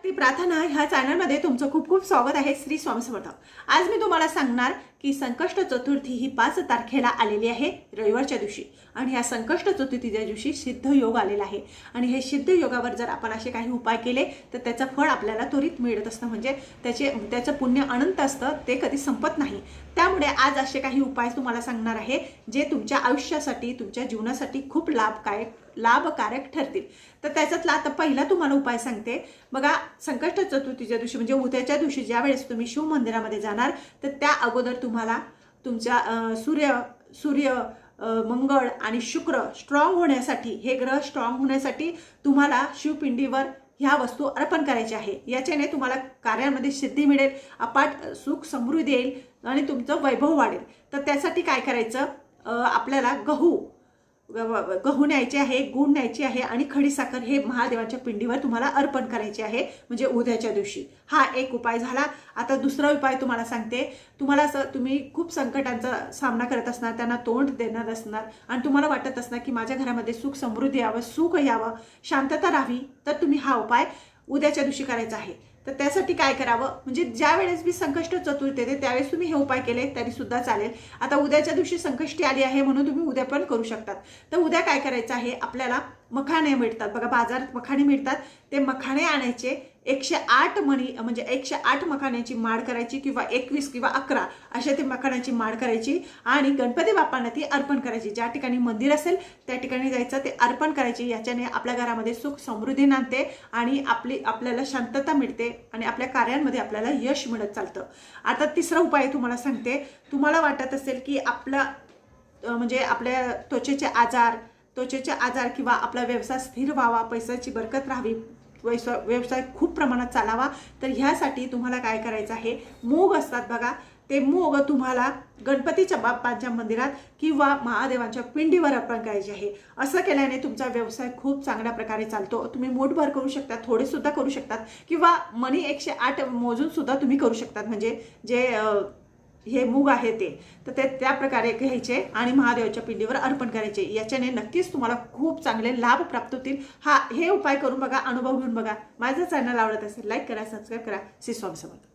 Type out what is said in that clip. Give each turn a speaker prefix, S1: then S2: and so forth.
S1: ती प्रार्थना ह्या चॅनलमध्ये तुमचं खूप खूप स्वागत आहे। श्री स्वामी समर्थ। आज मी तुम्हाला सांगणार की संकष्ट चतुर्थी ही 5 तारखेला आलेली आहे, रविवारच्या दिवशी। आणि ह्या संकष्ट चतुर्थीच्या दिवशी सिद्ध योग आलेला आहे आणि हे सिद्ध योगावर जर आपण असे काही उपाय केले तर त्याचं फळ आपल्याला त्वरित मिळत असतं, म्हणजे त्याचं पुण्य अनंत असतं, ते कधी संपत नाही। त्यामुळे आज असे काही उपाय तुम्हाला सांगणार आहे जे तुमच्या आयुष्यासाठी, तुमच्या जीवनासाठी खूप लाभकारक ठरतील। तर त्याच्यातला आता पहिला तुम्हाला उपाय सांगते बघा। संकष्ट चतुर्थीच्या दिवशी म्हणजे उद्याच्या दिवशी ज्या वेळेस तुम्ही शिव मंदिरामध्ये जाणार तर त्या अगोदर तुम्हाला तुमच्या सूर्य मंगळ आणि शुक्र स्ट्रॉंग होण्यासाठी, हे ग्रह स्ट्रॉंग होण्यासाठी तुम्हाला शिवपिंडीवर ह्या वस्तू अर्पण करायची आहे। याच्याने तुम्हाला कार्यामध्ये सिद्धी मिळेल, अपाट सुख समृद्धी येईल आणि तुमचं वैभव वाढेल। तर त्यासाठी काय करायचं, आपल्याला गहू न्यायचे आहे, गुळ न्यायची आहे आणि खडीसाखर हे महादेवाच्या पिंडीवर तुम्हाला अर्पण करायचे आहे, म्हणजे उद्याच्या दिवशी। हा एक उपाय झाला। आता दुसरा उपाय तुम्हाला सांगते। तुम्हाला तुम्ही खूप संकटांचा सामना करत असणार, त्यांना तोंड देणार असणार आणि तुम्हाला वाटत असणार की माझ्या घरामध्ये सुख समृद्धी यावं, सुख यावं, शांतता राहावी, तर तुम्ही हा उपाय उद्याच्या दिवशी करायचा आहे। तर त्यासाठी काय करावं, म्हणजे ज्या वेळेस मी संकष्ट चतुर्थी येते त्यावेळेस तुम्ही हे उपाय केले तरी सुद्धा चालेल। आता उद्याच्या दिवशी संकष्टी आली आहे म्हणून तुम्ही उद्या पण करू शकतात। तर उद्या काय करायचं आहे, आपल्याला मखाणे मिळतात बघा, बाजारात मखाणे मिळतात, ते मखाणे आणायचे। 108 मणी म्हणजे 108 मखाण्याची माळ करायची, किंवा 21 किंवा 11 अशा ते मखाण्याची माळ करायची आणि गणपती बाप्पांना ती अर्पण करायची। ज्या ठिकाणी मंदिर असेल त्या ठिकाणी जायचं, ते अर्पण करायची। याच्याने आपल्या घरामध्ये सुख समृद्धी नांदते आणि आपल्याला शांतता मिळते आणि आपल्या कार्यांमध्ये आपल्याला यश मिळत चालतं। आता तिसरा उपाय तुम्हाला सांगते। तुम्हाला वाटत असेल की म्हणजे आपल्या त्वचेचे आजार किंवा आपला व्यवसाय स्थिर व्हावा, पैशाची बरकत राहावी, व्यवसाय खूप प्रमाणात चालावा, तर ह्यासाठी तुम्हाला काय करायचं आहे, मूग असतात बघा, ते मूग तुम्हाला गणपतीच्या बाप्पांच्या मंदिरात किंवा महादेवांच्या पिंडीवर अर्पण करायचे आहे। असं केल्याने तुमचा व्यवसाय खूप चांगल्या प्रकारे चालतो। तुम्ही मूठभर करू शकता, थोडे सुद्धा करू शकतात, किंवा मनी 108 मोजून सुद्धा तुम्ही करू शकतात, म्हणजे जे हे मूग आहे ते त्या प्रकारे घ्यायचे आणि महादेवाच्या पिंडीवर अर्पण करायचे। याच्याने नक्कीच तुम्हाला खूप चांगले लाभ प्राप्त होतील। हे उपाय करून बघा, अनुभव घेऊन बघा। माझं चॅनल आवडत असेल लाईक करा, सबस्क्राईब करा। श्री स्वामी समर्थ।